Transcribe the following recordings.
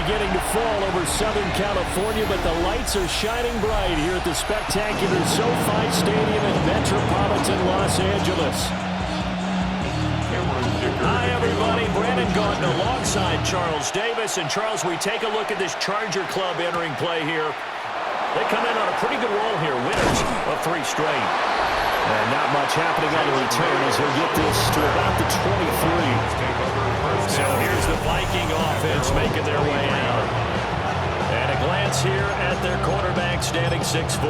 beginning to fall over Southern California, but the lights are shining bright here at the spectacular SoFi Stadium in metropolitan Los Angeles. Hi, everybody. Brandon Gaunt alongside Charles Davis. And, Charles, we take a look at this Charger club entering play here. They come in on a pretty good roll here, winners of 3 straight. And not much happening on the return as he'll get this to about the 23. So here's the Viking offense making their way out. And a glance here at their quarterback standing 6'3".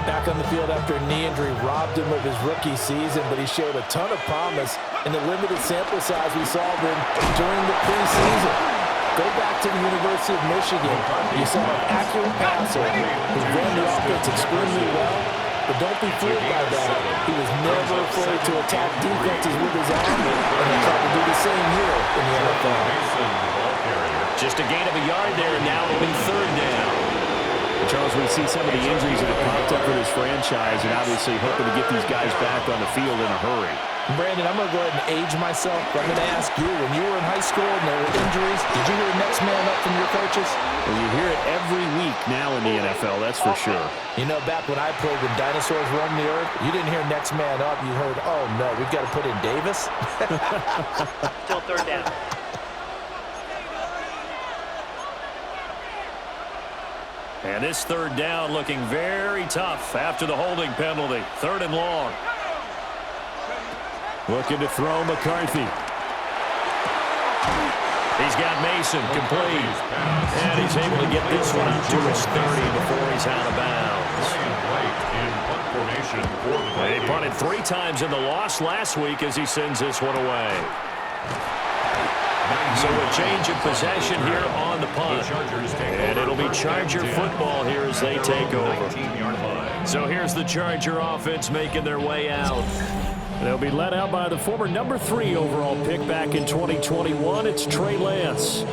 Back on the field after a knee injury robbed him of his rookie season, but he showed a ton of promise in the limited sample size we saw of him during the preseason. Go back to the University of Michigan. You saw an accurate passer who ran the offense extremely well, but don't be fooled by that. He was never afraid to attack defenses with his arm, and he tried to do the same here in the NFL. Just a gain of a yard there, and now it'll be 3rd down. Charles, we see some of the injuries that have popped up for this franchise, and obviously hoping to get these guys back on the field in a hurry. Brandon, I'm going to go ahead and age myself, but I'm going to ask you, when you were in high school and there were injuries, did you hear next man up from your coaches? Well, you hear it every week now in the NFL, that's for sure. You know, back when I played when dinosaurs roamed the earth, you didn't hear next man up. You heard, oh, no, we've got to put in Davis. Still 3rd down. And this 3rd down looking very tough after the holding penalty. 3rd and long. Looking to throw McCarthy. He's got Mason complete. And he's able to get this one up to his 30 before he's out of bounds. They punted 3 times in the loss last week as he sends this one away. So a change of possession here on the punt. And it'll be Charger football here as they take over. So here's the Charger offense making their way out. They'll be led out by the former number 3 overall pick back in 2021. It's Trey Lance.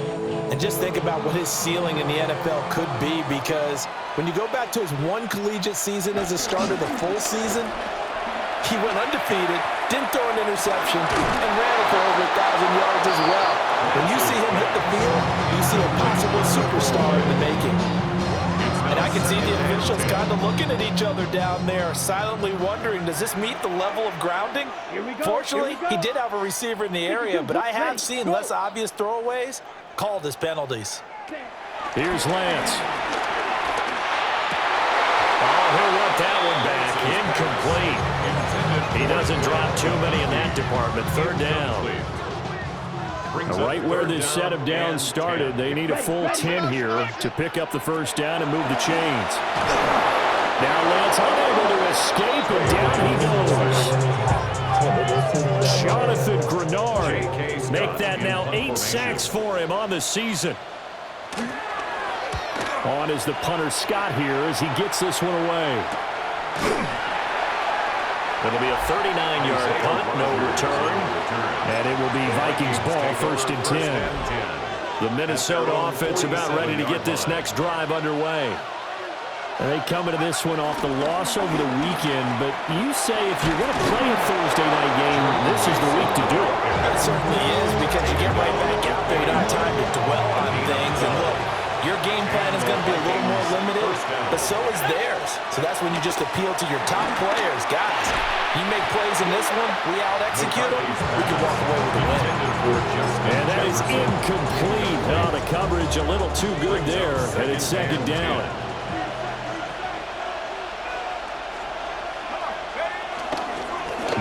And just think about what his ceiling in the NFL could be, because when you go back to his 1 collegiate season as a starter, the full season, he went undefeated, didn't throw an interception, and ran it for over 1,000 yards as well. When you see him hit the field, you see a possible superstar in the making. And I can see the officials kind of looking at each other down there, silently wondering, does this meet the level of grounding? Fortunately, he did have a receiver in the area, but I have seen less obvious throwaways called as penalties. Here's Lance. Oh, he'll want that one back. Incomplete. He doesn't drop too many in that department. 3rd down. Right where this set of downs started, they need a full 10 here to pick up the 1st down and move the chains. Now Lance unable to escape, and down he goes. Jonathan Grenard make that now 8 sacks for him on the season. On is the punter Scott here as he gets this one away. It'll be a 39-yard punt, no return. And it will be Vikings ball, 1st and 10. The Minnesota offense about ready to get this next drive underway. And they come into this one off the loss over the weekend, but you say if you're going to play a Thursday night game, this is the week to do it. It certainly is, because you get right back out there. You don't have time to dwell on things. And look, your game plan is going to be a little more limited, but so is theirs. So that's when you just appeal to your top players. Guys, you make plays in this one, we out-execute them, we can walk away with a win. And that is incomplete. Oh, the coverage a little too good there, and it's 2nd down.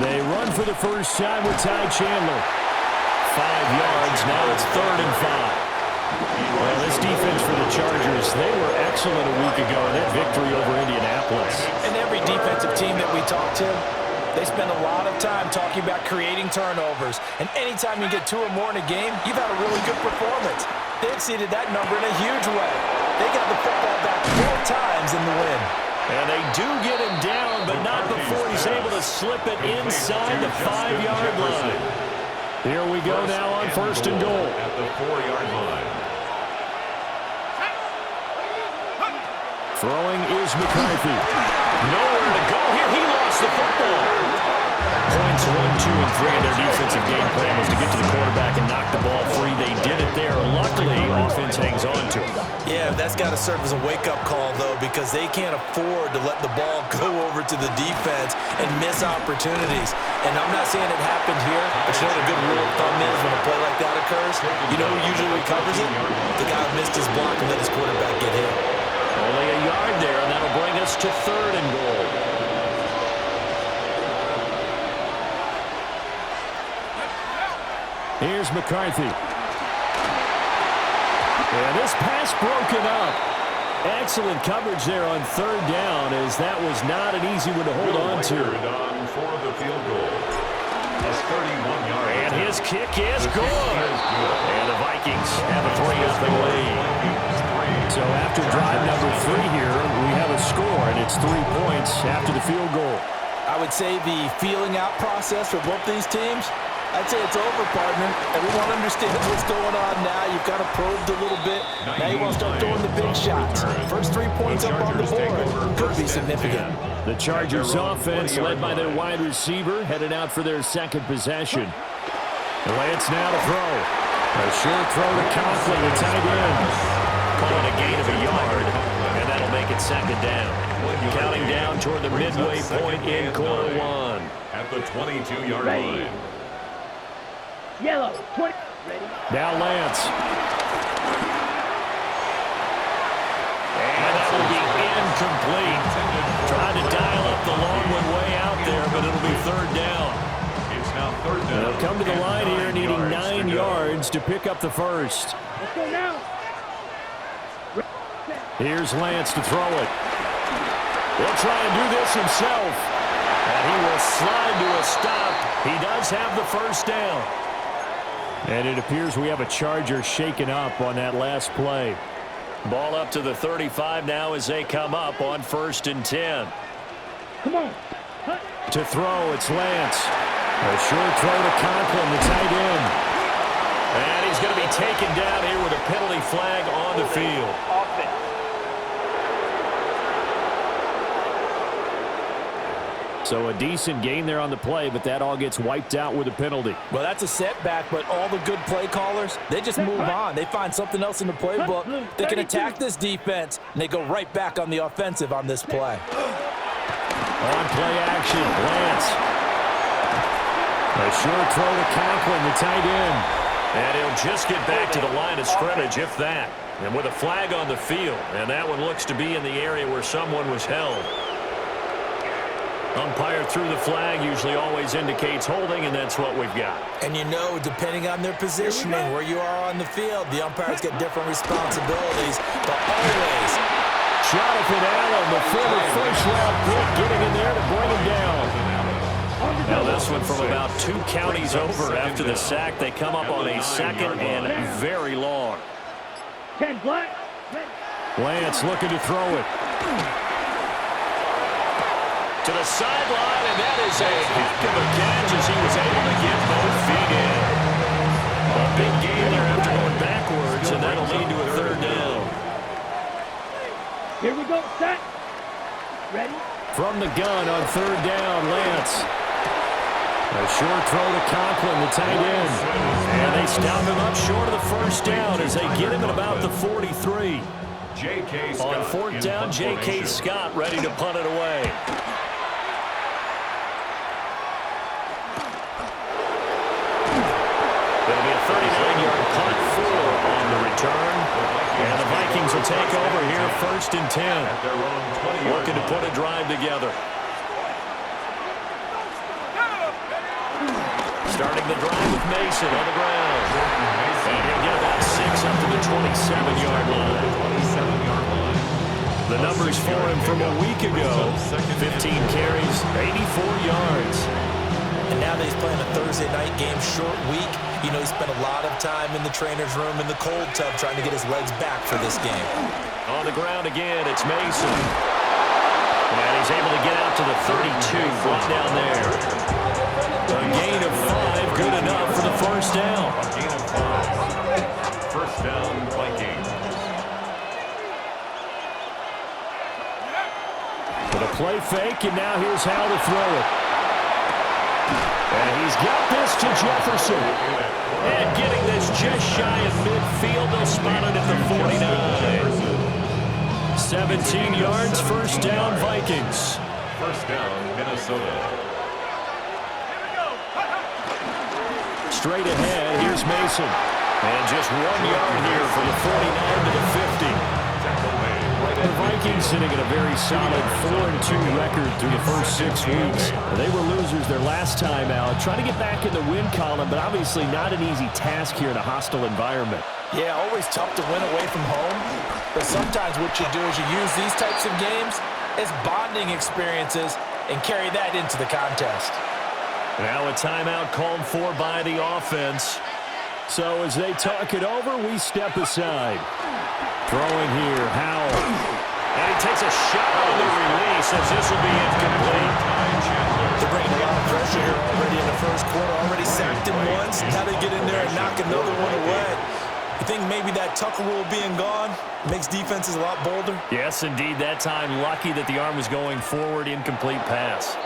They run for the first time with Ty Chandler. 5 yards, now it's 3rd and 5. Well, this defense for the Chargers, they were excellent a week ago in that victory over Indianapolis. And every defensive team that we talk to, they spend a lot of time talking about creating turnovers. And anytime you get 2 or more in a game, you've had a really good performance. They exceeded that number in a huge way. They got the football back 4 times in the win. And they do get him down, but not before he's able to slip it inside the 5-yard line. Here we go now on 1st and goal. At the 4-yard line. Throwing is McCarthy. Nowhere to go here. He lost the football. Points 1, 2, and 3 in their defensive game plan was to get to the quarterback and knock the ball free. They did it there. Luckily, offense hangs on to it. Yeah, that's got to serve as a wake-up call, though, because they can't afford to let the ball go over to the defense and miss opportunities. And I'm not saying it happened here, but you know what a good rule of thumb is when a play like that occurs? You know who usually recovers it? The guy who missed his block and let his quarterback get hit. Only a yard there, and that'll bring us to 3rd and goal. Here's McCarthy. And this pass broken up. Excellent coverage there on 3rd down, as that was not an easy one to hold on to. For the field goal. That's 31 yards. And his kick is good. And the Vikings have a 3-0 lead. So after drive number 3 here, we have a score, and it's 3 points after the field goal. I would say the feeling out process for both these teams, I'd say it's over, partner. Everyone understands what's going on now. You've got to probe a little bit. Now you want to start throwing the big shots. First 3 points up on the board could be significant. The Chargers offense, led by their wide receiver, headed out for their 2nd possession. Lance now to throw. A short throw to Conklin, the tight end. Calling a gain of a yard, and that'll make it 2nd down. Counting down toward the midway point in quarter 1. At the 22-yard line. Yellow, 20. Ready? Now Lance. And that will be incomplete. Trying to dial up the long one way out there, but it'll be 3rd down. It's now 3rd down. They'll come to the line here, needing 9 yards to pick up the first. Let's go now. Here's Lance to throw it. He'll try and do this himself. And he will slide to a stop. He does have the 1st down. And it appears we have a Charger shaken up on that last play. Ball up to the 35 now as they come up on 1st and 10. Come on. To throw, it's Lance. A short throw to Conklin, the tight end. And he's going to be taken down here with a penalty flag on the field. Offense. So a decent gain there on the play, but that all gets wiped out with a penalty. Well, that's a setback, but all the good play callers, they just move on. They find something else in the playbook. They can attack this defense, and they go right back on the offensive on this play. On play action, Lance. A short throw to Conklin, the tight end. And he'll just get back to the line of scrimmage, if that. And with a flag on the field, and that one looks to be in the area where someone was held. Umpire through the flag usually always indicates holding, and that's what we've got. And you know, depending on their positioning, where you are on the field, the umpires get different responsibilities, but always. Jonathan Allen, the former first-round pick, getting in there to bring him down. Now this one from about 2 counties over after the sack. They come up on a 2nd and very long. 10 black. Lance looking to throw it. To the sideline, and that is a heck of a catch as he was able to get both feet in. A big gain there after going backwards, and that'll lead to a 3rd down. Here we go, set. Ready? From the gun on 3rd down, Lance. A short throw to Conklin, the tight end. And they stop him up short of the 1st down as they get him at about the 43. On 4th down, J.K. Scott ready to punt it away. It'll be a 39-yard punt on the return. And the Vikings will take over here 1st and 10. Looking to put a drive together. Starting the drive with Mason on the ground. And he'll get about 6 up to the 27-yard line. The numbers for him from a week ago. 15 carries, 84 yards. And now that he's playing a Thursday night game, short week, you know he spent a lot of time in the trainer's room in the cold tub trying to get his legs back for this game. On the ground again, it's Mason. And he's able to get out to the 32, right down there. A gain of 5, good enough for the 1st down. A gain of 5. 1st down, Vikings. With a play fake, and now here's how to throw it. And he's got this to Jefferson. And getting this just shy of midfield. They'll spot it at the 49. 17 yards, first down, Vikings. First down, Minnesota. Straight ahead, here's Mason. And just 1 yard here from the 49 to the 50. The Vikings sitting at a very solid 4-2 record through the first 6 weeks. They were losers their last time out. Trying to get back in the win column, but obviously not an easy task here in a hostile environment. Yeah, always tough to win away from home. But sometimes what you do is you use these types of games as bonding experiences and carry that into the contest. Now a timeout called for by the offense. So as they talk it over, we step aside. Throwing here, Howell. And he takes a shot on the release as this will be incomplete. They're bringing a lot of pressure here already in the first quarter. Already sacked him once. Now they get in there and knock another one away. You think maybe that Tucker rule being gone makes defenses a lot bolder? Yes, indeed. That time, lucky that the arm was going forward. Incomplete pass.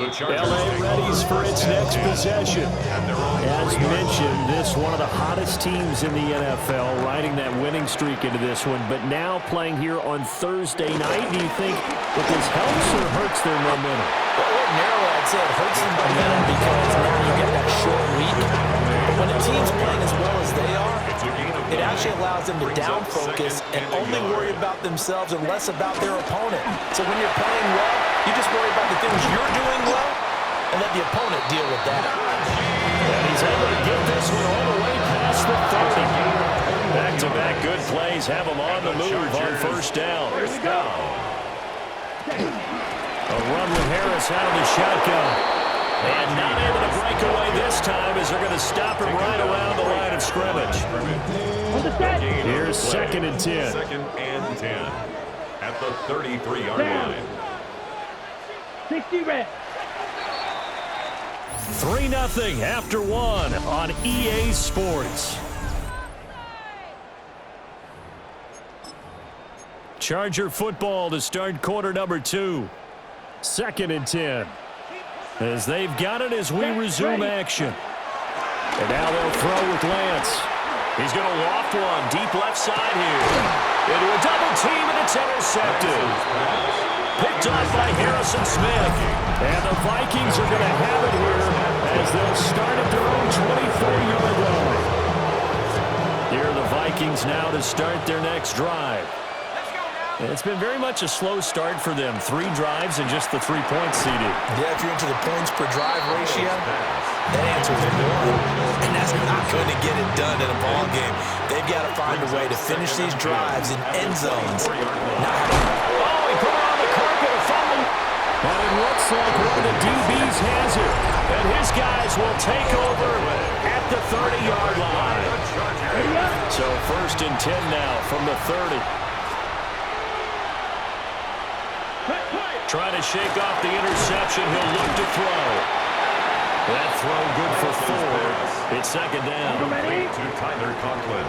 LA readies for its next possession. As mentioned, this one of the hottest teams in the NFL, riding that winning streak into this one, but now playing here on Thursday night. Do you think that this helps or hurts their momentum? Well, ordinarily, I'd say it hurts the momentum because now you get that short week. But when a team's playing as well as they are, it actually allows them to down focus and only worry about themselves and less about their opponent. So when you're playing well, you just worry about the things you're doing well and let the opponent deal with that. And he's able to get this one all the way past the 30. Back-to-back good plays have him on the move on first down. Here we go. A run with Harris out of the shotgun. And not able to break away this time as they're going to stop him right around the line of scrimmage. On the set. Here's 2nd and 10. 2nd and 10 at the 33-yard line. 60 red. 3-0 after 1 on EA Sports. Charger football to start quarter number 2. 2nd and 10. As they've got it as we resume action. And now they'll throw with Lance. He's going to loft one deep left side here. Into a double team, and it's intercepted. Picked up by Harrison Smith. And the Vikings are going to have it here as they'll start at their own 24-yard line. Here are the Vikings now to start their next drive. It's been very much a slow start for them. 3 drives and just the 3 points seeded. Yeah, if you're into the points per drive ratio, that answer is 1. And that's not going to get it done in a ball game. They've got to find a way to finish these drives in end zones. He put it on the carpet, a fumble. And it looks like one of the DBs has it. And his guys will take over at the 30-yard line. So 1st and 10 now from the 30. Trying to shake off the interception. He'll look to throw. That throw good for 4. It's 2nd down. To Tyler Conklin.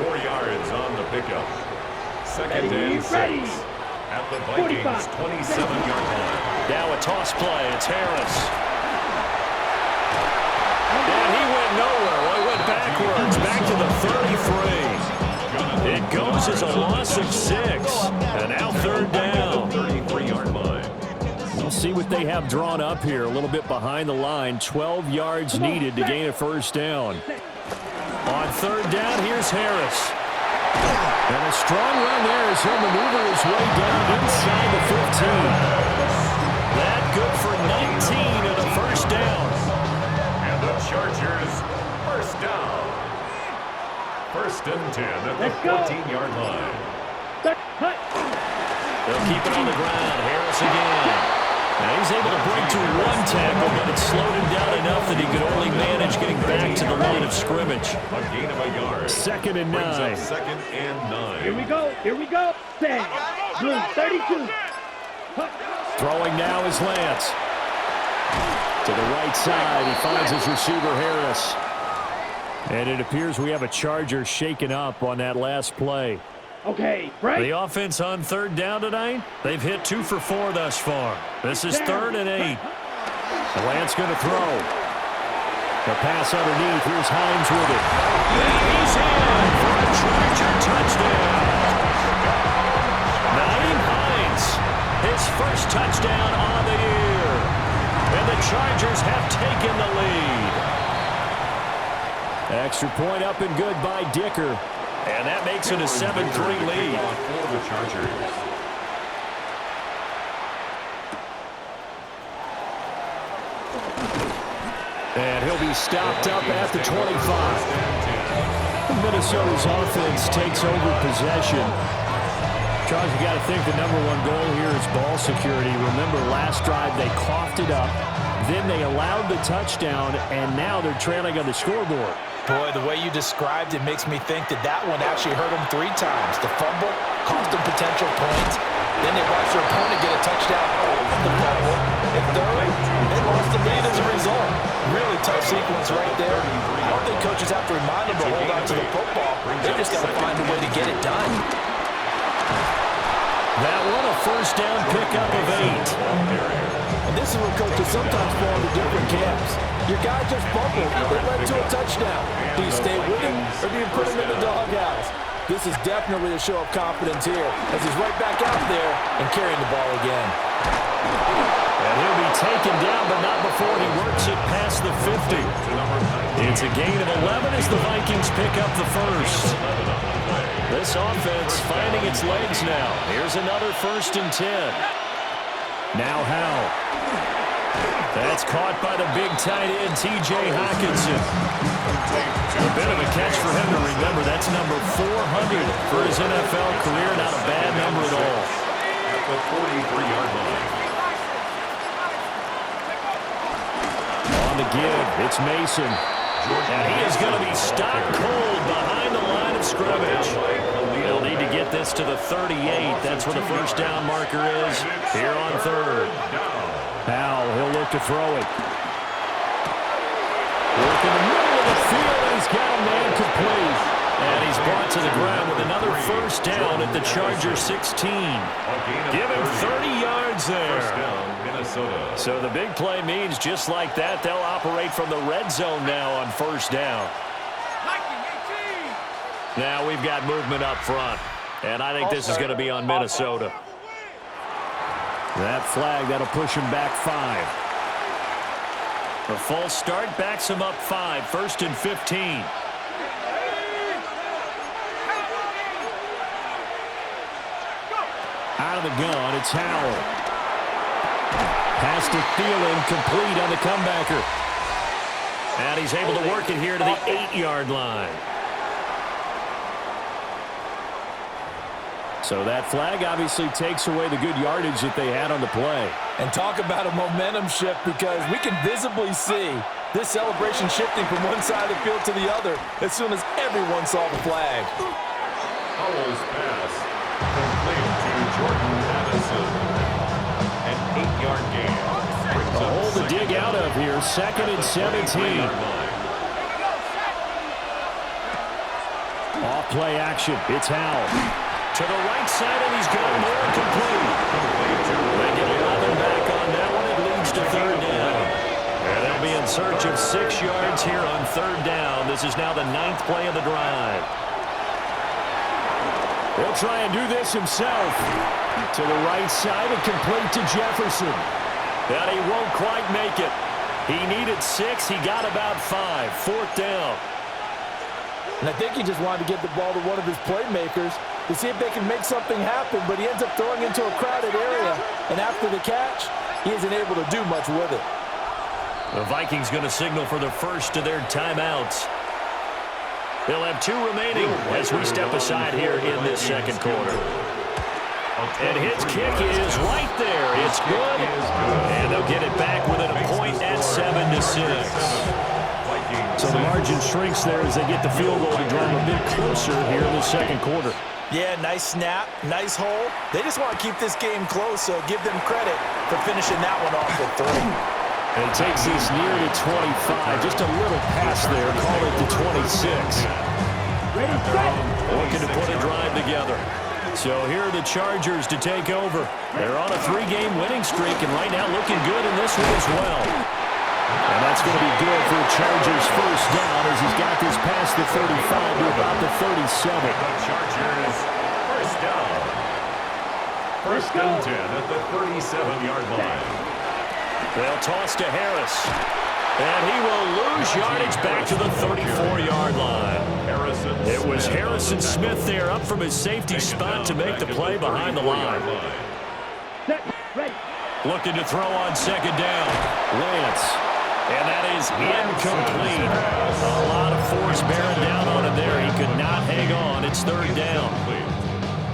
4 yards on the pickup. 2nd and 6 at the Vikings 27-yard line. Now a toss play. It's Harris. And he went nowhere. Well, he went backwards. Back to the 33. It goes as a loss of 6. And now 3rd down. 33-yard line. We'll see what they have drawn up here. A little bit behind the line. 12 yards needed to gain a first down. On 3rd down, here's Harris. And a strong run there as he'll maneuver his way down inside the 15. That good for 19 and a first down. And the Chargers first down. 1st and 10 at the 14-yard line. They'll keep it on the ground. Harris again. Now he's able to break to 1 tackle, but it slowed him down enough that he could only manage getting back to the line of scrimmage. A gain of a yard. 2nd and 9. 2nd and 9. Here we go. Here we go. Sam. Blue 32. Throwing now is Lance. To the right side, he finds his receiver, Harris. And it appears we have a Charger shaken up on that last play. Okay, right. The offense on 3rd down tonight, they've hit 2 for 4 thus far. This is 3rd and 8. And Lance going to throw. The pass underneath. Here's Hines with it. And he's in for a Charger touchdown. Naeem Hines, his first touchdown on the year. And the Chargers have taken the lead. Extra point up and good by Dicker. And that makes it a 7-3 lead. For the Chargers. And he'll be stopped up at the 25. Minnesota's offense takes over possession. Charles, you got to think the number one goal here is ball security. Remember, last drive they coughed it up, then they allowed the touchdown, and now they're trailing on the scoreboard. Boy, the way you described it makes me think that one actually hurt them 3 times. The fumble cost them potential points. Then they watched their opponent get a touchdown off the fumble. And third, they lost the lead as a result. Really tough sequence right there. I don't think coaches have to remind them to hold on to the football. They just got to find a way to get it done. That one a first down pickup of 8. And this is where coaches sometimes fall into different camps. Your guy just fumbled. They led to a touchdown. Do you stay with him or do you put him in the doghouse? This is definitely a show of confidence here as he's right back out there and carrying the ball again. And he'll be taken down, but not before he works it past the 50. It's a gain of 11 as the Vikings pick up the first. This offense finding its legs now. Here's another 1st and 10. Now Howell. That's caught by the big tight end, T.J. Hockenson. A bit of a catch for him to remember. That's number 400 for his NFL career. Not a bad number at all. At the 43-yard line. On the give, it's Mason. And he is going to be stopped cold behind the line of scrimmage. They'll need to get this to the 38. That's where the first down marker is here on 3rd. Howell, he'll look to throw it. Work in the middle of the field, and he's got a man complete. And he's brought to the ground with another first down at the Charger 16. Give him 30 yards there. First down, Minnesota. So the big play means just like that, they'll operate from the red zone now on first down. Now we've got movement up front, and I think this is going to be on Minnesota. That flag, that'll push him back 5. The false start backs him up 5, 1st and 15. Out of the gun, it's Howell. Pass to Thielen, complete on the comebacker. And he's able to work it here to the 8-yard line. So that flag obviously takes away the good yardage that they had on the play. And talk about a momentum shift, because we can visibly see this celebration shifting from one side of the field to the other as soon as everyone saw the flag. Howell's pass complete to Jordan Addison. An 8-yard gain. A hole to dig out of here, 2nd and 17. Off play action, it's Howell. To the right side, and he's got more complete. They get 11 back on that one. It leads to 3rd down. And they'll be in search of 6 yards here on 3rd down. This is now the 9th play of the drive. He'll try and do this himself. To the right side and complete to Jefferson. And he won't quite make it. He needed 6. He got about 5. 4th down. And I think he just wanted to get the ball to one of his playmakers to see if they can make something happen, but he ends up throwing into a crowded area. And after the catch, he isn't able to do much with it. The Vikings going to signal for the first of their timeouts. They'll have 2 remaining as we step aside here in this 2nd quarter. And his kick is right there. It's good. And they'll get it back within a point at 7-6. So the margin shrinks there as they get the field goal to draw them a bit closer here in the 2nd quarter. Yeah, nice snap, nice hole. They just want to keep this game close, so give them credit for finishing that one off with 3. And it takes this near to 25. Just a little pass there. Call it to 26. Ready, set. Looking to put a drive together. So here are the Chargers to take over. They're on a 3-game winning streak, and right now looking good in this one as well. And That's going to be good for the Chargers' first down as he's got this past the 35 to about the 37. The Chargers first down. First and 10 at the 37-yard line. They'll toss to Harris. And he will lose yardage back to the 34-yard line. It was Harrison Smith there up from his safety spot to make the play behind the line. Looking to throw on second down. Lance. And that is incomplete. A lot of force bearing down on him there. He could not hang on. It's third down.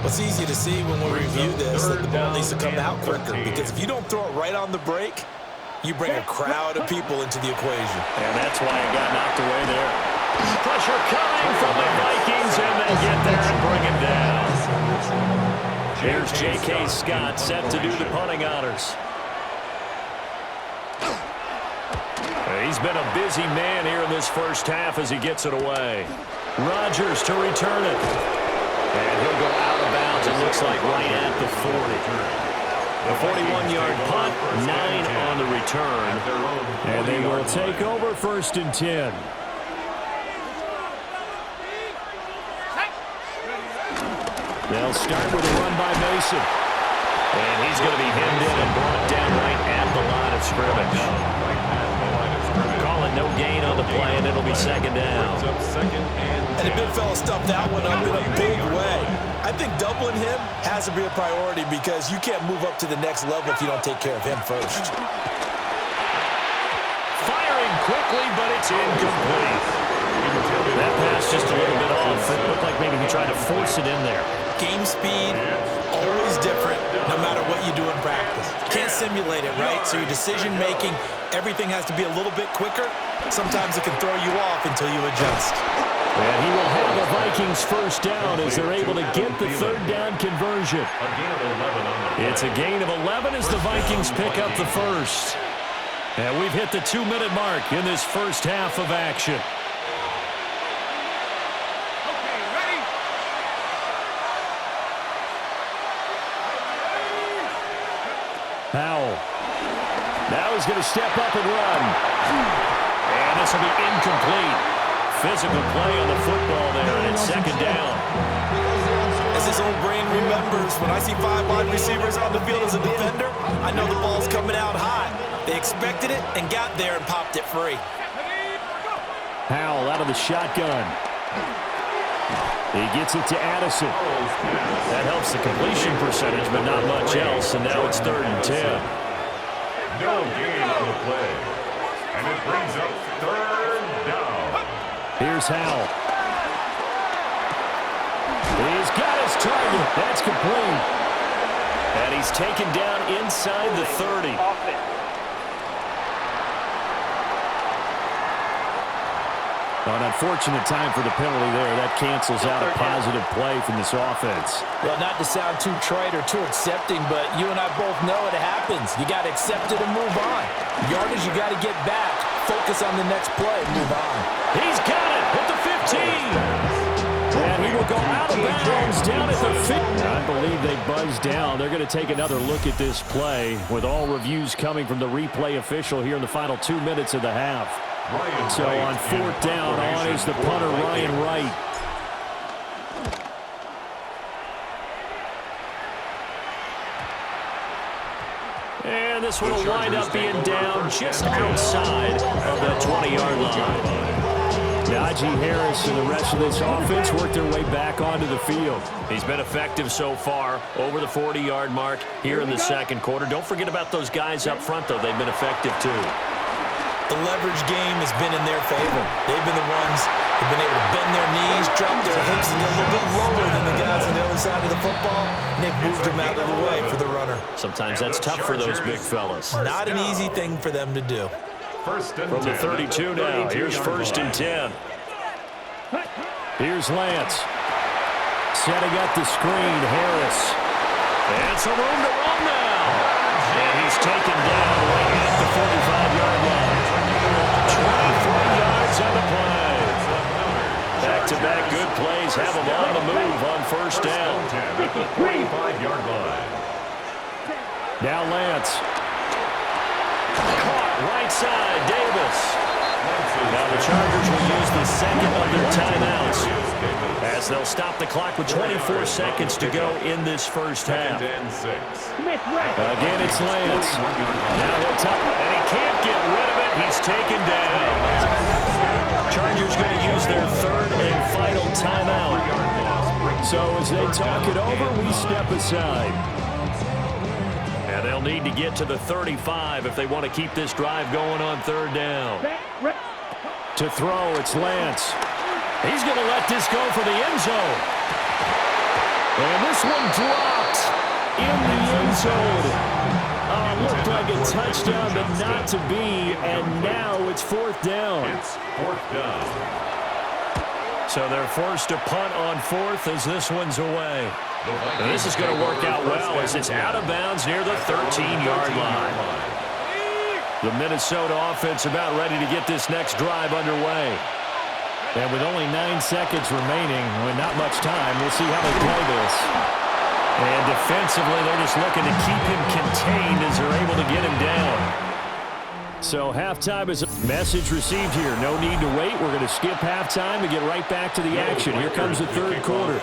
It's easy to see when we review this that the ball needs to come out quicker, because if you don't throw it right on the break, you bring a crowd of people into the equation. And that's why it got knocked away there. Pressure coming from the Vikings, and they get there and bring him down. Here's J.K. Scott set to do the punting honors. He's been a busy man here in this first half as he gets it away. Rodgers to return it. And he'll go out of bounds, it looks like right at the 40. A 41-yard punt, 9 on the return. And they will take over first and 10. They'll start with a run by Mason. And he's going to be hemmed in and brought down right at the line of scrimmage. Calling no gain on the play, and it'll be second down. And the big fella stuffed that one up in a big way. I think doubling him has to be a priority, because you can't move up to the next level if you don't take care of him first. Firing quickly, but it's incomplete. That pass just a little bit off. It looked like maybe he tried to force it in there. Game speed, always different, no matter what you do in practice. Can't simulate it, right? So your decision-making, everything has to be a little bit quicker. Sometimes it can throw you off until you adjust. And he will have the Vikings first down as they're able to get the third down conversion. It's a gain of 11 as the Vikings pick up the first. And we've hit the 2-minute mark in this first half of action. Powell. Now he's going to step up and run. And this will be incomplete. Physical play on the football there, and it's second down. As his old brain remembers, when I see 5 wide receivers on the field as a defender, I know the ball's coming out high. They expected it and got there and popped it free. Powell out of the shotgun. He gets it to Addison. That helps the completion percentage, but not much else, and now it's third and 10. No gain on the play. And it brings up third down. Here's Howell. He's got his target. That's complete. And he's taken down inside the 30. An unfortunate time for the penalty there. That cancels out a positive play from this offense. Well, not to sound too trite or too accepting, but you and I both know it happens. You got to accept it and move on. Yardage, you got to get back. Focus on the next play and move on. He's got it at the 15. And he will go out of bounds down at the 50. I believe they buzzed down. They're going to take another look at this play with all reviews coming from the replay official here in the final 2 minutes of the half. So on fourth down, on is the punter, Ryan Wright. And this one will wind up being down just outside of the 20-yard line. Najee Harris and the rest of this offense worked their way back onto the field. He's been effective so far over the 40-yard mark here in the second quarter. Don't forget about those guys up front, though. They've been effective, too. The leverage game has been in their favor. They've been the ones who've been able to bend their knees, drop their hips a little bit lower than the guys on the other side of the football, and they've moved them out of the way for the runner. Sometimes that's tough for those big fellas. Not an easy thing for them to do. From the 32 now, here's first and 10. Here's Lance. Setting up the screen, Harris. And some room to run now. And he's taken down right at the 45-yard line. 23 yards on the play. Back-to-back good plays have him on the move on first down. At the 45-yard line. Now Lance. Caught right right side, Davis. Now the Chargers will use the second of their timeouts as they'll stop the clock with 24 seconds to go in this first half. Smith right. Again, it's Lance. Now he'll top, and he can't get rid of it. He's taken down. Chargers going to use their third and final timeout. So as they talk it over, we step aside. And they'll need to get to the 35 if they want to keep this drive going on third down. To throw, it's Lance. He's going to let this go for the end zone. And this one dropped in the end zone. Looked like a touchdown, but not to be. And now it's fourth down. It's fourth down. So they're forced to punt on fourth as this one's away. And this is going to work out well as it's out of bounds near the 13-yard line. The Minnesota offense about ready to get this next drive underway. And with only 9 seconds remaining, with not much time, we'll see how they play this. And defensively, they're just looking to keep him contained as they're able to get him down. So halftime is a message received here. No need to wait. We're going to skip halftime and get right back to the action. Here comes the third quarter.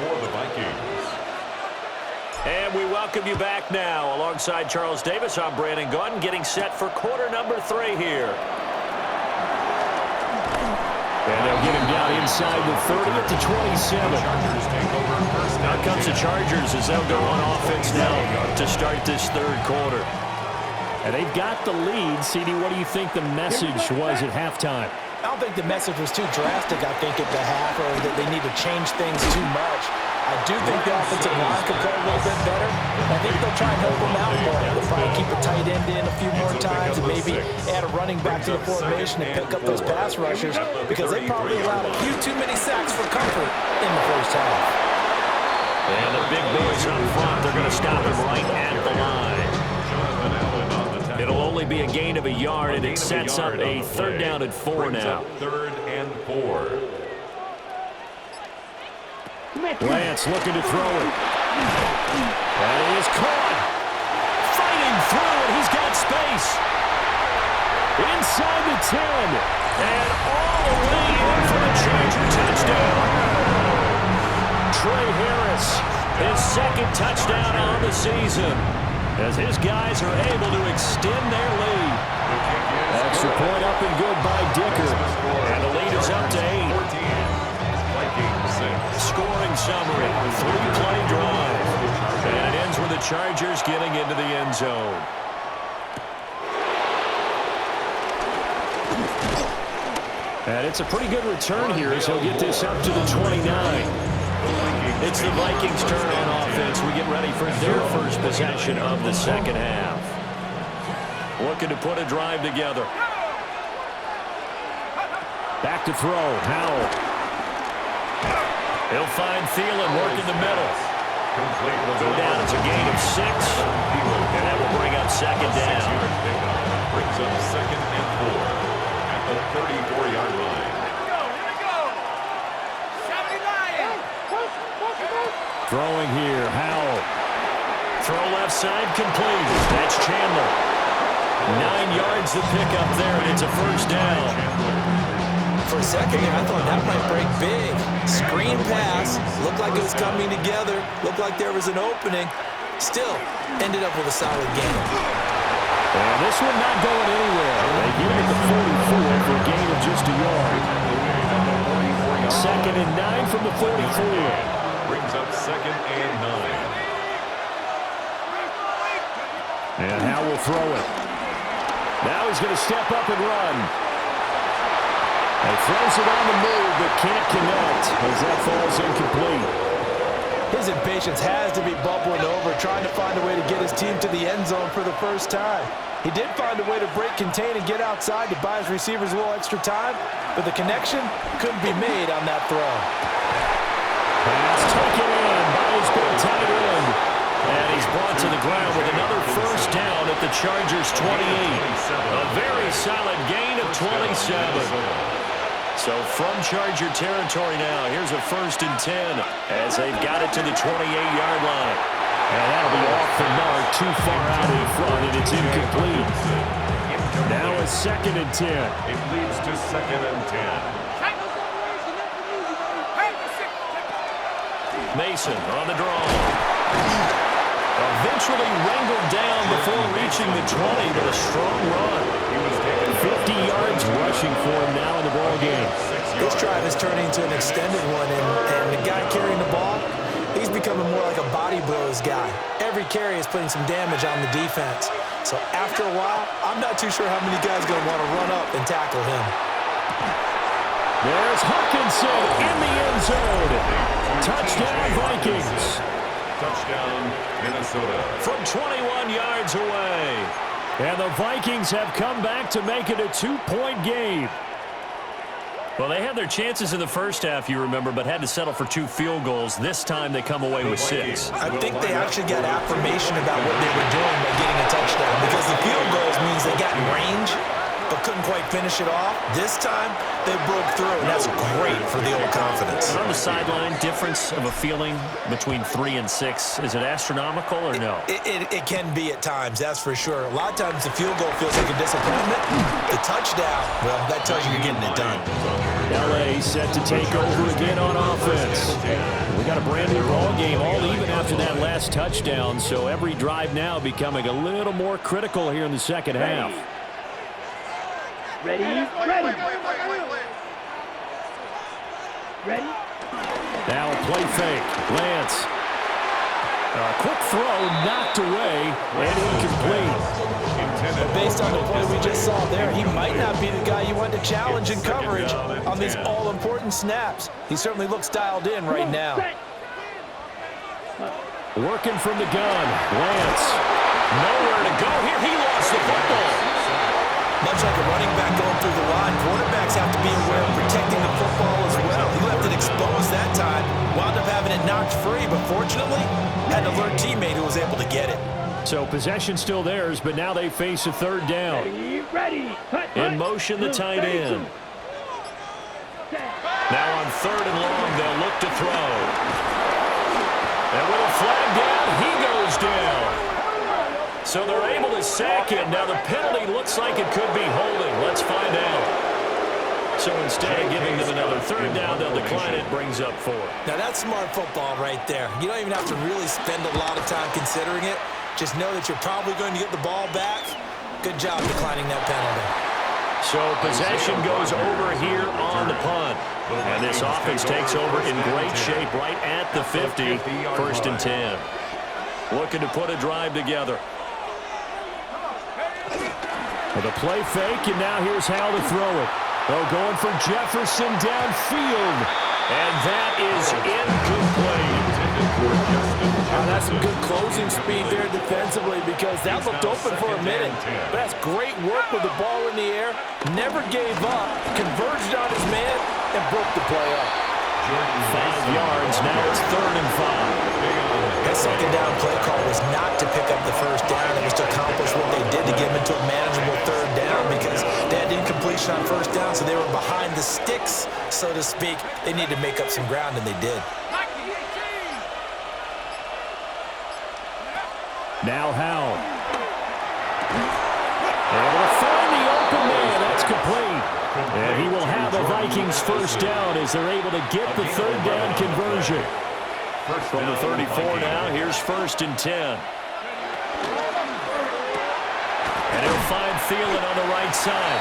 And we welcome you back now. Alongside Charles Davis, I'm Brandon Gaudin, getting set for quarter number 3 here. And they'll get him down inside the 30 at the 27. Now comes the Chargers as they'll go on offense now to start this third quarter. And they've got the lead. CD, what do you think the message was at halftime? I don't think the message was too drastic, I think, at the half, or that they need to change things too much. I do think the offensive line could play a little bit better. I think they'll try and help them out more. They'll probably keep a tight end in a few more times and maybe add a running back to the formation and pick up those pass rushers because they probably allowed a few too many sacks for comfort in the first half. And the big boys up front, they're going to stop him right at the line. It'll only be a gain of a yard, and it sets up a third down and 4 now. Third and 4. Lance looking to throw it. And he is caught. Fighting through it. He's got space. Inside the 10. And all the way in for the Charger touchdown. Trey Harris, his second touchdown on the season, as his guys are able to extend their lead. Extra point up and good by Dicker. And the lead is up to 8. Scoring summary, 3-play drive. And it ends with the Chargers getting into the end zone. And it's a pretty good return here as he'll get this up to the 29. It's the Vikings' turn on offense. We get ready for their first possession of the second half. Looking to put a drive together. Back to throw, Howell. He'll find Thielen working the middle. Will go down. It's a gain of 6. And that will bring up second down. Brings up second and 4 at the 34-yard line. Throwing here, Howell. Throw left side complete. That's Chandler. 9 yards the pickup there, and it's a first down. For a second there, I thought that might break big. Screen pass. Looked like it was coming together. Looked like there was an opening. Still, ended up with a solid game. And this one not going anywhere. They get it at the 44 for a gain of just a yard. Second and 9 from the 44. Brings up second and 9. And Howell will throw it. Now he's going to step up and run. He throws it on the move, but can't connect as that falls incomplete. His impatience has to be bubbling over, trying to find a way to get his team to the end zone for the first time. He did find a way to break, contain, and get outside to buy his receivers a little extra time, but the connection couldn't be made on that throw. Pass taken in by his big tight end. And he's brought to the ground with another first down at the Chargers' 28. A very solid gain of 27. So from Charger territory now, here's a 1st and 10 as they've got it to the 28-yard line. And that'll be off the mark, too far out in front, and it's incomplete. Now a 2nd and 10. It leads to 2nd and 10. Mason on the draw. Eventually wrangled down before reaching the 20, but a strong run. He was taken 50 yards rushing for him now in the ball game. This drive is turning into an extended one, and the guy carrying the ball, he's becoming more like a body blows guy. Every carry is putting some damage on the defense. So after a while, I'm not too sure how many guys are going to want to run up and tackle him. There's Hawkinson in the end zone. Touchdown, Vikings. touchdown, Minnesota. From 21 yards away. And the Vikings have come back to make it a 2-point game. Well, they had their chances in the first half, you remember, but had to settle for 2 field goals. This time they come away with 6. I think they actually got affirmation about what they were doing by getting a touchdown, because the field goals means they got in range but couldn't quite finish it off. This time, they broke through, and that's great for the old confidence. On the sideline, difference of a feeling between 3 and 6, is it astronomical or no? It can be at times, that's for sure. A lot of times the field goal feels like a disappointment. The touchdown, well, that tells you you're getting it done. LA set to take over again on offense. We got a brand new ball game, all even after that last touchdown, so every drive now becoming a little more critical here in the second half. Ready? Now a play fake. Lance. A quick throw knocked away and incomplete. But based on the play we just saw there, he might not be the guy you want to challenge in coverage on these all-important snaps. He certainly looks dialed in right now. Working from the gun. Lance. Nowhere to go here. He lost the football. Much like a running back going through the line, quarterbacks have to be aware of protecting the football as well. He left it exposed that time, wound up having it knocked free, but fortunately, had an alert teammate who was able to get it. So possession still theirs, but now they face a third down. Ready. In motion, the tight end. Now on 3rd and long, they'll look to throw. And with a flag down, he goes down. So they're able to sack him. Now the penalty looks like it could be holding. Let's find out. So instead of giving them another 3rd down, they'll decline it. Brings up 4. Now that's smart football right there. You don't even have to really spend a lot of time considering it. Just know that you're probably going to get the ball back. Good job declining that penalty. So possession goes over here on the punt. And this offense takes over in great shape right at the 50. 1st and 10. Looking to put a drive together. With a play fake, and now here's how to throw it. They're going for Jefferson downfield. And that is incomplete. That's some good closing speed there defensively, because that looked open for a minute. But that's great work with the ball in the air. Never gave up, converged on his man, and broke the play up. 5 yards, now it's 3rd and 5. That second down play call was not to pick up the 1st down. It was to accomplish what they did to get them into a manageable 3rd down, because they had incompletion on 1st down, so they were behind the sticks, so to speak. They needed to make up some ground, and they did. Now Howell. Able to find the open man. That's complete. And he will have the Vikings 1st down as they're able to get the 3rd down conversion. From the 34 now, here's 1st and 10. And he'll find Thielen on the right side.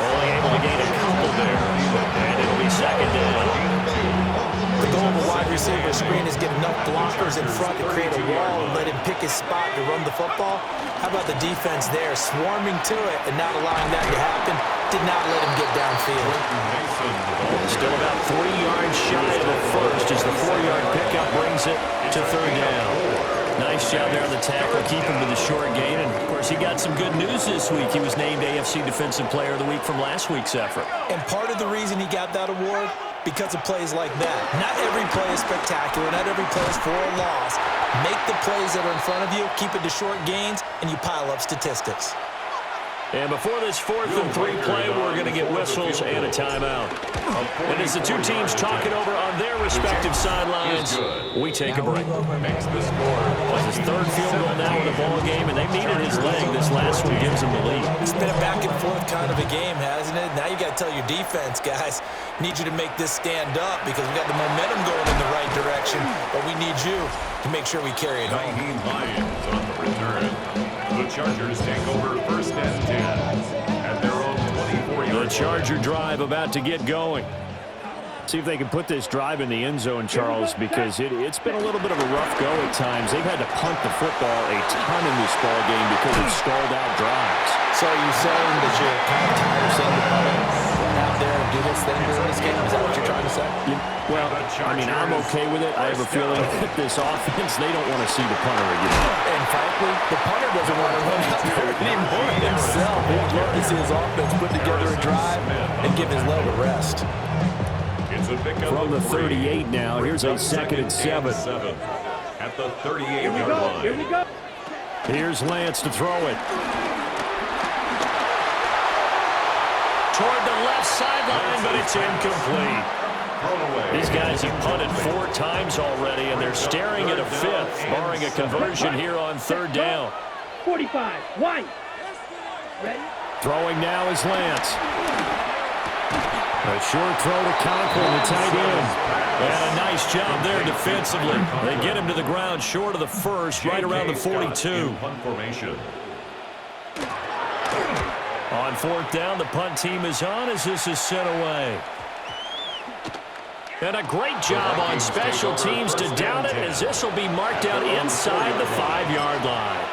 Only able to gain a couple there. And it'll be 2nd down. The goal of a wide receiver screen is get enough blockers in front to create a wall and let him pick his spot to run the football. How about the defense there, swarming to it and not allowing that to happen? Did not let him get downfield. Still about 3 yards shy of the 1st as the 4-yard pickup brings it to 3rd down. Nice job there on the tackle, keep him to the short gain. And, of course, he got some good news this week. He was named AFC Defensive Player of the Week from last week's effort. And part of the reason he got that award, because of plays like that. Not every play is spectacular. Not every play is for a loss. Make the plays that are in front of you, keep it to short gains, and you pile up statistics. And before this 4th and 3 play, we're going to get whistles and a timeout. And as the two teams talk it over on their respective sidelines, we take a break. Makes the score. It's his 3rd field goal now in the ball game, and they needed his leg. This last one gives him the lead. It's been a back and forth kind of a game, hasn't it? Now you got to tell your defense, guys, need you to make this stand up because we got the momentum going in the right direction, but we need you to make sure we carry it home. Lions on the return. The Chargers take over 1st and 10 at their own 24-yard. The Charger drive about to get going. See if they can put this drive in the end zone, Charles, because it's been a little bit of a rough go at times. They've had to punt the football a ton in this ball game because of stalled out drives. So are you saying that you're kind of tired of seeing the punter run out there and do this thing during this game? Is that what you're trying to say? Well, I mean, I'm okay with it. I have a feeling that this offense, they don't want to see the punter again. And frankly, the punter doesn't want to run out there anymore himself. He'd love to see his offense put together a drive and give his leg a rest. From the 38 now, here's a 2nd and 7. At the 38-yard line. Here we go. Here's Lance to throw it. Toward the left sideline, but it's incomplete. These guys have punted 4 times already, and they're staring at a 5th, barring a conversion here on 3rd down. 45, wide. Ready? Throwing now is Lance. A short throw to Conklin, the tight end. And a nice job there defensively. They get him to the ground short of the 1st, right around the 42. On 4th down, the punt team is on as this is sent away. And a great job on special teams to down it as this will be marked out inside the 5-yard line.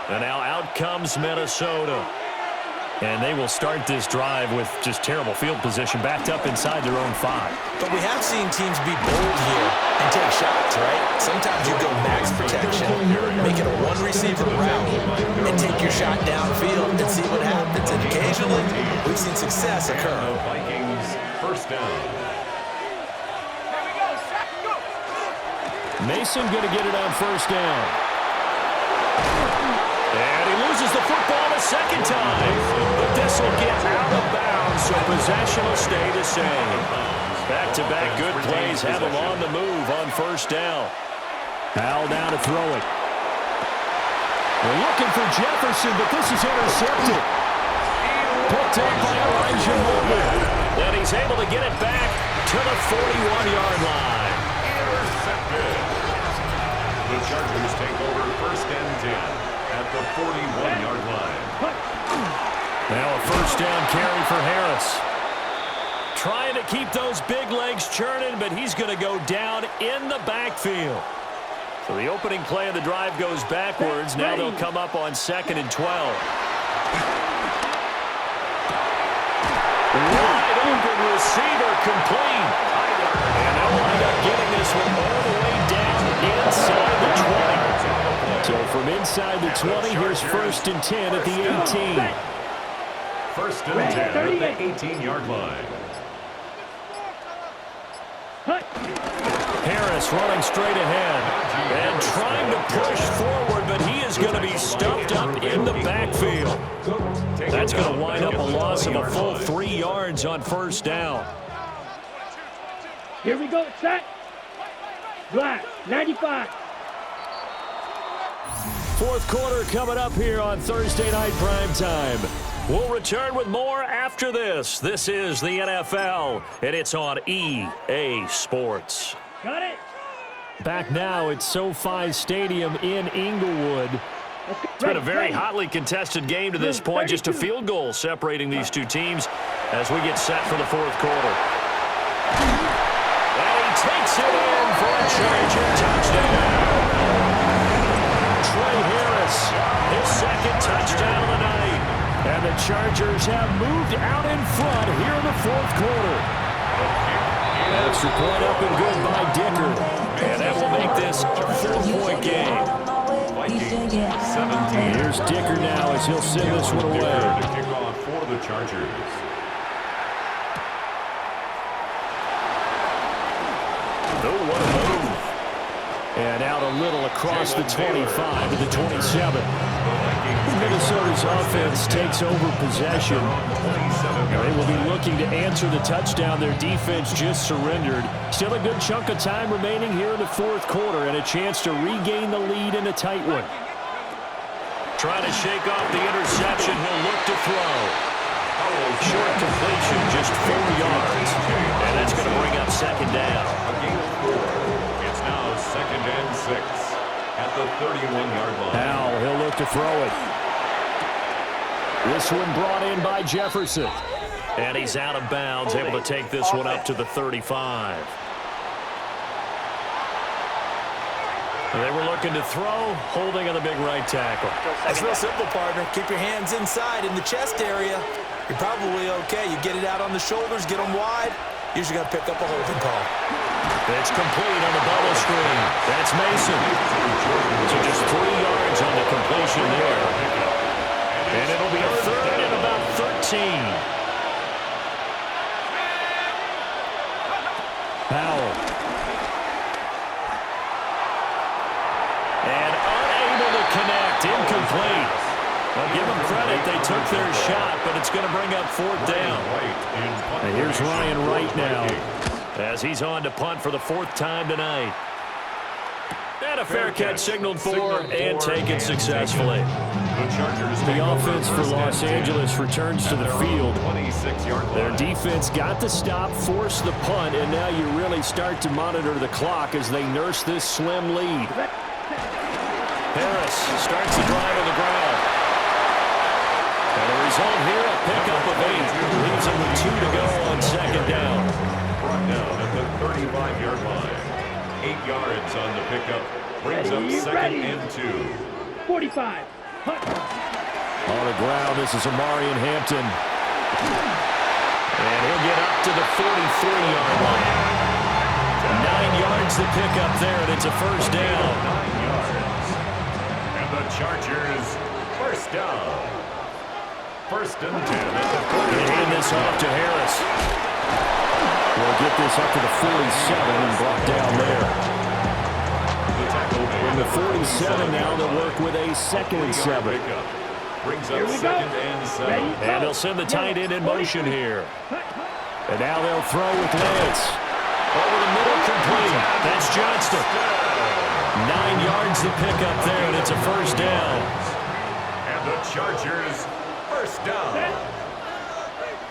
And now out comes Minnesota. And they will start this drive with just terrible field position backed up inside their own 5. But we have seen teams be bold here and take shots, right? Sometimes you go max protection, make it a one-receiver route, and take your shot downfield and see what happens. And occasionally, we've seen success occur. Vikings 1st down. Mason going to get it on 1st down. And he loses the football a 2nd time. But this will get out of bounds, so possession will stay the same. Back-to-back good plays have him on the move on 1st down. Hal down to throw it. They're looking for Jefferson, but this is intercepted. Picked up by Elijah Molden. And he's able to get it back to the 41-yard line. Intercepted. The Chargers take over 1st and 10 at the 41-yard line. Now a 1st down carry for Harris. Trying to keep those big legs churning, but he's going to go down in the backfield. So the opening play of the drive goes backwards. Now they'll come up on 2nd and 12. Wide open receiver complete. And they'll wind up getting this one all the way down inside the 20. So from inside the 20, here's 1st and 10 at the 18. 1st and 10 at the 18-yard line. Harris running straight ahead and trying to push forward, but he is going to be stuffed up in the backfield. That's going to wind up a loss of a full 3 yards on 1st down. Here we go, set. Black, 95. 4th quarter coming up here on Thursday Night Primetime. We'll return with more after this. This is the NFL, and it's on EA Sports. Got it. Back now at SoFi Stadium in Inglewood. It's been a very hotly contested game to this point. Just a field goal separating these two teams as we get set for the 4th quarter. And he takes it in for a Charger touchdown. Trey Harris, his 2nd touchdown of the night. And the Chargers have moved out in front here in the 4th quarter. Extra point up and good by Dicker. And that will make this a 4-point game. Vikings 17. Here's Dicker now as he'll send this one away. The kickoff for the Chargers. Oh, what a move. And out a little across the 25 to the 27. Minnesota's offense takes over possession. They will be looking to answer the touchdown their defense just surrendered. Still a good chunk of time remaining here in the fourth quarter and a chance to regain the lead in a tight one. Trying to shake off the interception. He'll look to throw. Short completion, just 4 yards. And that's going to bring up second down. It's now 2nd and 6 at the 31-yard line. Now he'll look to throw it. This one brought in by Jefferson. And he's out of bounds, able to take this one up to the 35. They were looking to throw, holding on the big right tackle. It's real simple, partner. Keep your hands inside in the chest area. You're probably okay. You get it out on the shoulders, get them wide. Usually going to pick up a holding call. It's complete on the bubble screen. That's Mason. So just 3 yards on the completion there. And it'll be a third and about 13. Powell. And unable to connect. Incomplete. Well, give them credit. They took their shot, but it's going to bring up fourth down. And here's Ryan Wright now. As he's on to punt for the 4th time tonight. And a fair catch signaled for and taken successfully. The offense for Los Angeles returns to the field. Their defense got the stop, forced the punt, and now you really start to monitor the clock as they nurse this slim lead. Harris starts the drive on the ground. And the result here, a pickup of 8. Leaves him with 2 to go on second down. Brought down at the 35-yard line. 8 yards on the pickup. Brings up 2nd and 2. 45. On the ground, this is Amarian Hampton. And he'll get up to the 43-yard line. 9 yards to pick up there, and it's a first down. 9 yards. And the Chargers, first down. 1st and 10 at the 40. They hand this off to Harris. We'll get this up to the 47 and brought down there. From the 47 now, they'll work with a 2nd and 7. Brings up 2nd and 7. And they'll send the tight end in motion here. And now they'll throw with Lance. Over the middle, complete. That's Johnston. 9 yards to pick up there, and it's a first down. And the Chargers, first down.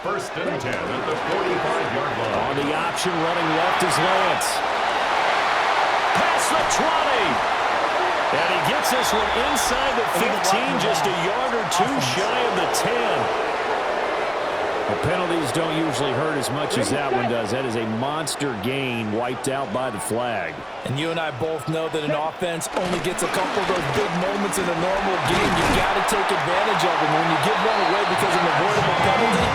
1st and 10 at the 45-yard line. On the option, running left is Lance. Past the 20. And he gets this one inside the 15, just a yard or 2 shy of the 10. The penalties don't usually hurt as much as that one does. That is a monster gain wiped out by the flag. And you and I both know that an offense only gets a couple of those big moments in a normal game. You've got to take advantage of them. When you give one away because of an avoidable penalty,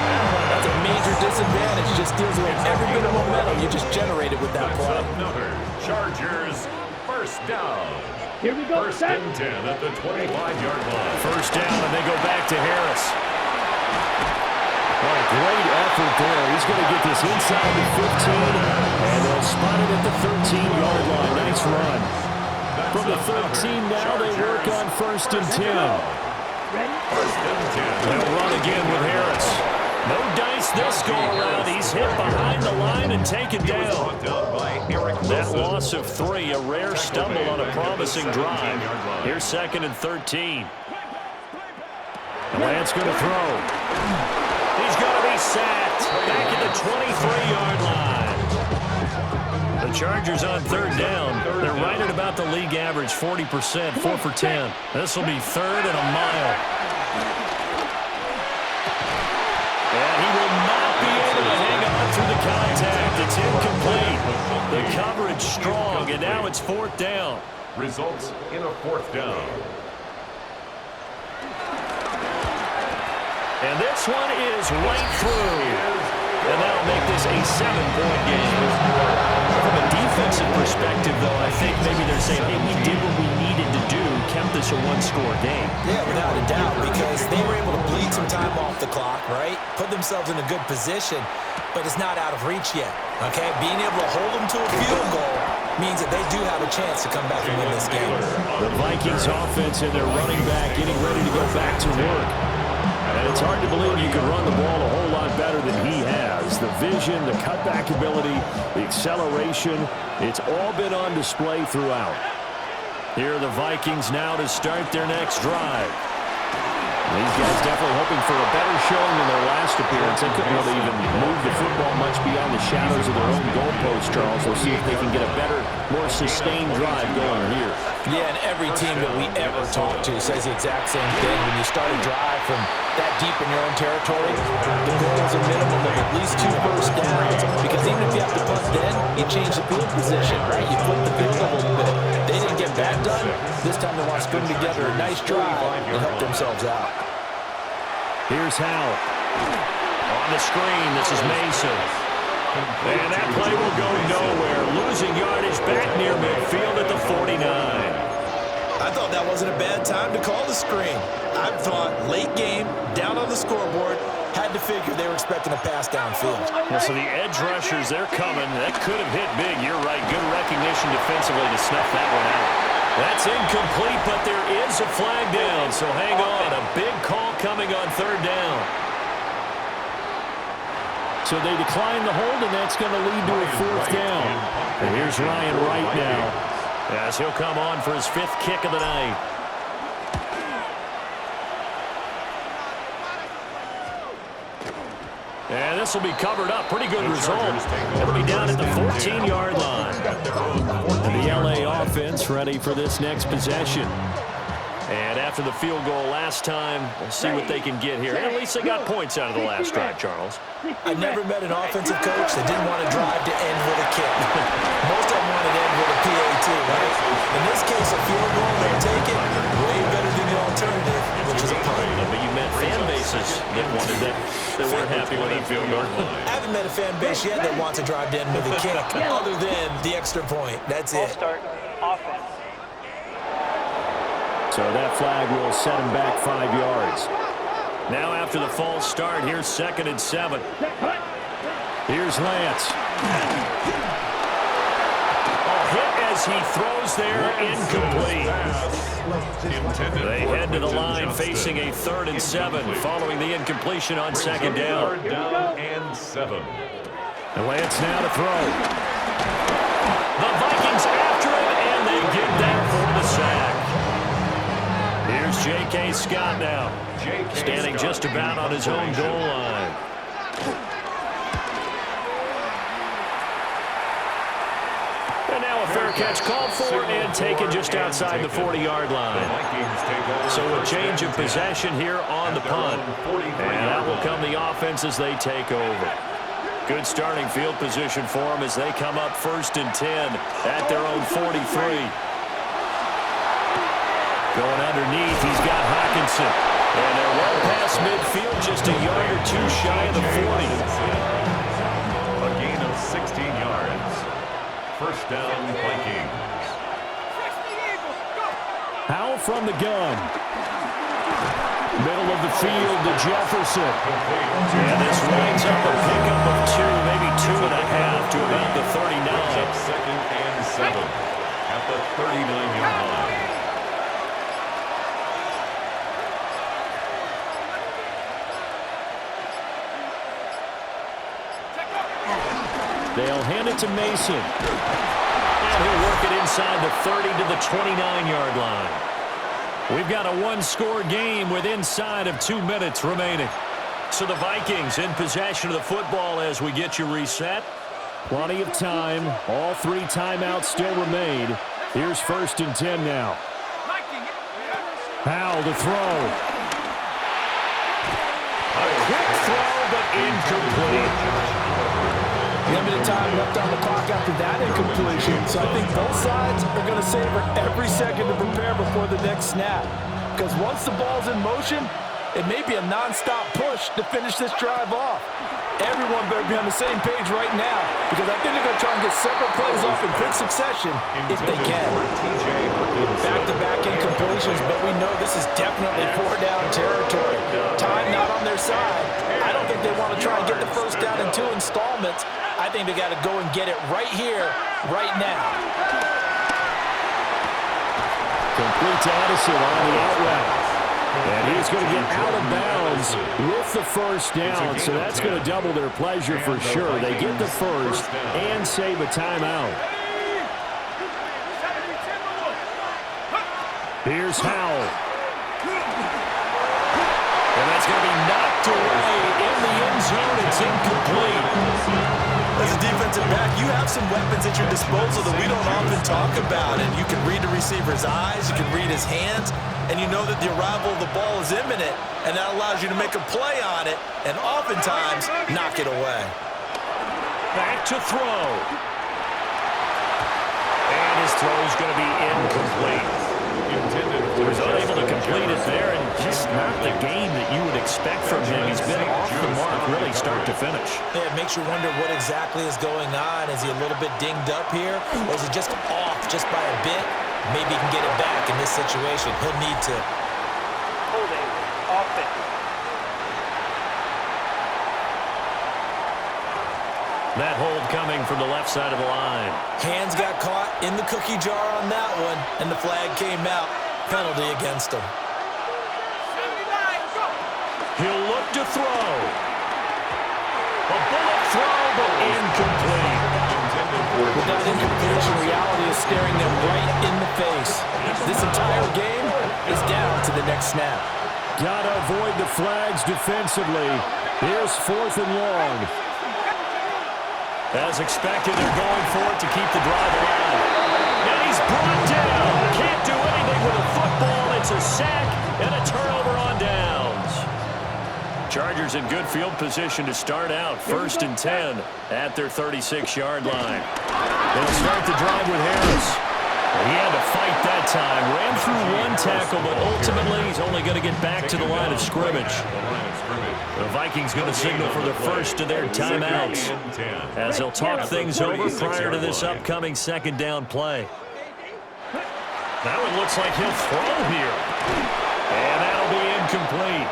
that's a major disadvantage. Just steals away every bit of momentum you just generated with that play. Another Chargers, first down. Here we go. 1st and 10 at the 25-yard line. First down, and they go back to Harris. What a great effort there. He's going to get this inside the 15, and they'll spot it at the 13-yard line. Nice run. From the 13 now, they work on 1st and 10. 1st and 10. They'll run again with Harris. No dice this go-around. He's hit behind the line and taken down. That loss of 3, a rare stumble on a promising drive. Here's 2nd and 13. Lance going to throw. He's going to be sacked back at the 23-yard line. The Chargers on 3rd down. They're right at about the league average, 40%, 4 for 10. This will be 3rd and a mile. And he will not be able to hang on through the contact. It's incomplete. The coverage strong, and now it's 4th down. Results in a 4th down. And this one is right through. And that'll make this a 7-point game. From a defensive perspective, though, I think maybe they're saying, hey, we did what we needed to do, kept this a one-score game. Yeah, without a doubt, because they were able to bleed some time off the clock, right? Put themselves in a good position, but it's not out of reach yet, okay? Being able to hold them to a field goal means that they do have a chance to come back and win this game. The Vikings offense and their running back getting ready to go back to work. And it's hard to believe you can run the ball a whole lot better than he has. The vision, the cutback ability, the acceleration, it's all been on display throughout. Here are the Vikings now to start their next drive. These guys definitely hoping for a better showing than their last appearance. They couldn't really even move the football much beyond the shadows of their own goalpost, Charles. We'll see if they can get a better, more sustained drive going here. Yeah, and every team that we ever talk to says the exact same thing. When you start a drive from that deep in your own territory, the goal is a minimum of at least 2 first downs. Because even if you have to punt then, you change the field position, right? You flip the field a little bit. They didn't get that done. This time they want to string together a nice drive and help themselves out. Here's Howell. On the screen, this is Mason. And that play will go nowhere. Losing yardage back near midfield at the 49. I thought that wasn't a bad time to call the screen. I thought late game, down on the scoreboard, had to figure they were expecting a pass downfield. Yeah, so the edge rushers, they're coming. That could have hit big. You're right. Good recognition defensively to snuff that one out. That's incomplete, but there is a flag down, so hang on. A big call coming on 3rd down. So they decline the hold, and that's going to lead to a 4th down. And here's Ryan Wright now. As he'll come on for his 5th kick of the night. And this will be covered up. Pretty good result. It'll be down at the 14-yard line. And the LA offense ready for this next possession. And after the field goal last time, we'll see what they can get here. At least they got points out of the last drive, Charles. I never met an offensive coach that didn't want to drive to end with a kick. Most of them want to end with a PAT, right? In this case, a field goal, they'll take it. Way better than the alternative, which is a punt. But you met fan bases that wanted that, that weren't happy with that field goal. I haven't met a fan base yet that wants to drive to end with a kick, other than the extra point. That's it. Start offense. So that flag will set him back 5 yards. Now after the false start, here's 2nd and 7. Here's Lance. Hit as he throws there, incomplete. They head to the line facing a 3rd and 7 following the incompletion on 2nd down. 3rd down and 7. And Lance now to throw. The Vikings after him, and they get there for the sack. Here's J.K. Scott now, standing just about on his own goal line. And now a fair catch called for and taken just outside the 40-yard line. So a change of possession here on the punt. And that will come the offense as they take over. Good starting field position for them as they come up 1st and 10 at their own 43. Going underneath, he's got Hawkinson. And they're well past midfield, just a yard or 2 shy of the 40. A gain of 16 yards. 1st down, Vikings. Howell from the gun. Middle of the field to Jefferson. And this winds up a pickup of 2, maybe 2.5 to about the 39. 2nd and 7 at the 39-yard line. They'll hand it to Mason. And he'll work it inside the 30 to the 29-yard line. We've got a 1-score game with inside of 2 minutes remaining. So the Vikings in possession of the football as we get you reset. Plenty of time. All 3 timeouts still remain. Here's 1st and 10 now. Howell to throw. A quick throw, but incomplete. Limited time left on the clock after that incompletion. So I think both sides are going to savor every second to prepare before the next snap. Because once the ball's in motion, it may be a non-stop push to finish this drive off. Everyone better be on the same page right now because I think they're going to try and get several plays off in quick succession if they can. Back-to-back incompletions, but we know this is definitely four-down territory. Time not on their side. I don't think they want to try and get the first down in 2 installments. I think they got to go and get it right here, right now. Complete to Addison on the out route. And he's going to get out of bounds with the first down, so that's going to double their pleasure for sure. They get the first and save a timeout. Here's Howell. And that's going to be knocked away in the end zone. It's incomplete. As a defensive back, you have some weapons at your disposal that we don't often talk about. And you can read the receiver's eyes, you can read his hands, and you know that the arrival of the ball is imminent, and that allows you to make a play on it and oftentimes knock it away. Back to throw. And his throw is going to be incomplete. He was unable to complete it there, and just not the game that you would expect from him. He's been off the mark really start to finish. Yeah, it makes you wonder what exactly is going on. Is he a little bit dinged up here, or is he just off just by a bit? Maybe he can get it back in this situation. He'll need to. Holding offense. That hold coming from the left side of the line. Hands got caught in the cookie jar on that one, and the flag came out. Penalty against him. He'll look to throw. A bullet throw, but incomplete. With that incompletion, reality is staring them right in the face. This entire game is down to the next snap. Got to avoid the flags defensively. Here's 4th and long. As expected, they're going for it to keep the drive alive. And he's brought down. Can't do anything with a football. It's a sack and a turnover on downs. Chargers in good field position to start out. 1st and 10 at their 36-yard line. They'll start the drive with Harris. He had to fight that time. Ran through 1 tackle, but ultimately he's only going to get back to the line of scrimmage. The Vikings going to signal for the first of their timeouts as they'll talk things over prior to this upcoming 2nd down play. Now it looks like he'll throw here. And that'll be incomplete.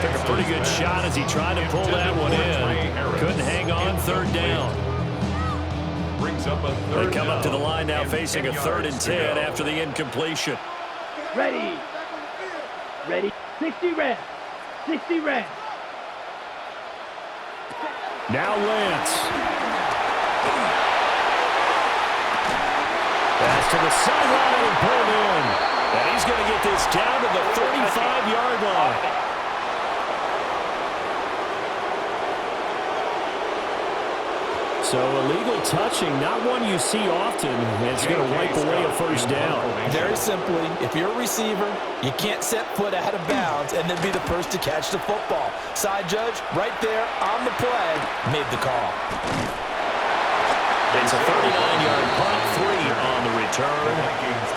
Took a pretty good shot as he tried to pull that one in. Couldn't hang on 3rd down. They come up to the line now facing a 3rd and 10 after the incompletion. Ready. Ready. 60 red. 60 red. Now Lance. Pass to the sideline and pulled in. And he's going to get this down to the 35-yard line. So illegal touching, not one you see often. It's going to wipe away a first down. Very simply, if you're a receiver, you can't set foot out of bounds and then be the first to catch the football. Side judge, right there on the play, made the call. It's a 39-yard punt, 3 on the return.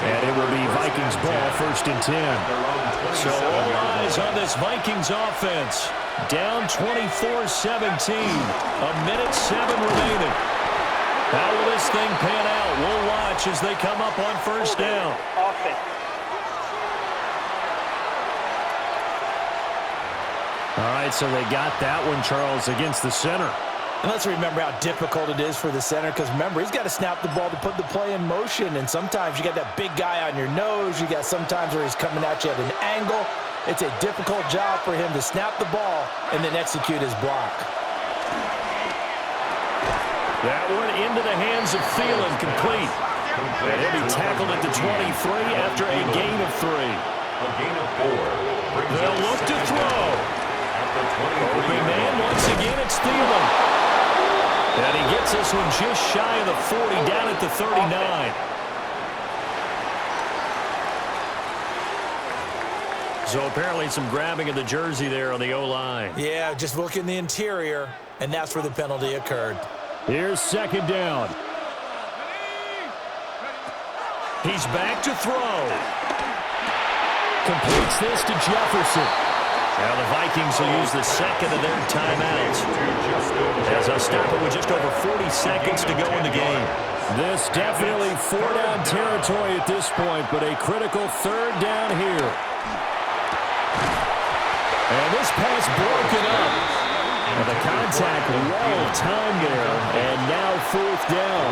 And it will be Vikings ball, 1st and 10. So all eyes on this Vikings offense. Down 24-17. A minute 7 remaining. How will this thing pan out? We'll watch as they come up on 1st down. Offense. All right, so they got that one, Charles, against the center. And let's remember how difficult it is for the center, because remember, he's got to snap the ball to put the play in motion, and sometimes you got that big guy on your nose. You got sometimes where he's coming at you at an angle. It's a difficult job for him to snap the ball and then execute his block. That one into the hands of Thielen, complete. And he'll be tackled at the 23 after a gain of 3. A gain of 4. They'll look to throw. Open man once again, it's Thielen. And he gets this one just shy of the 40, down at the 39. So apparently some grabbing of the jersey there on the O-line. Yeah, just look in the interior, and that's where the penalty occurred. Here's 2nd down. He's back to throw. Completes this to Jefferson. Now the Vikings will use the second of their timeouts as they'll stop it with just over 40 seconds to go in the game. This definitely four-down territory at this point, but a critical third down here. And this pass broken up. And the contact well timed there, and now fourth down.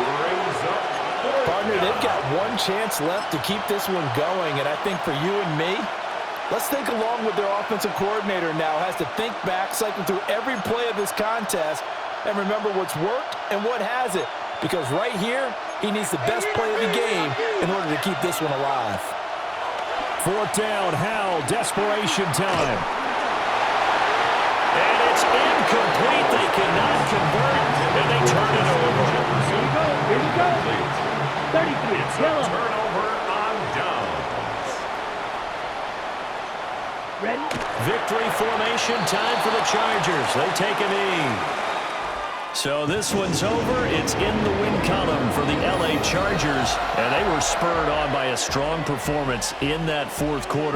Partner, they've got one chance left to keep this one going, and I think for you and me, let's think along with their offensive coordinator now. Has to think back, cycle through every play of this contest, and remember what's worked and what hasn't. Because right here, he needs the best play of the game in order to keep this one alive. Fourth down, Howell, desperation time. And it's incomplete. They cannot convert, and they turn it over. Here we go. 33. It's a turnover on downs. Ready? Victory formation time for the Chargers. They take a knee. So this one's over. It's in the win column for the LA Chargers, and they were spurred on by a strong performance in that fourth quarter.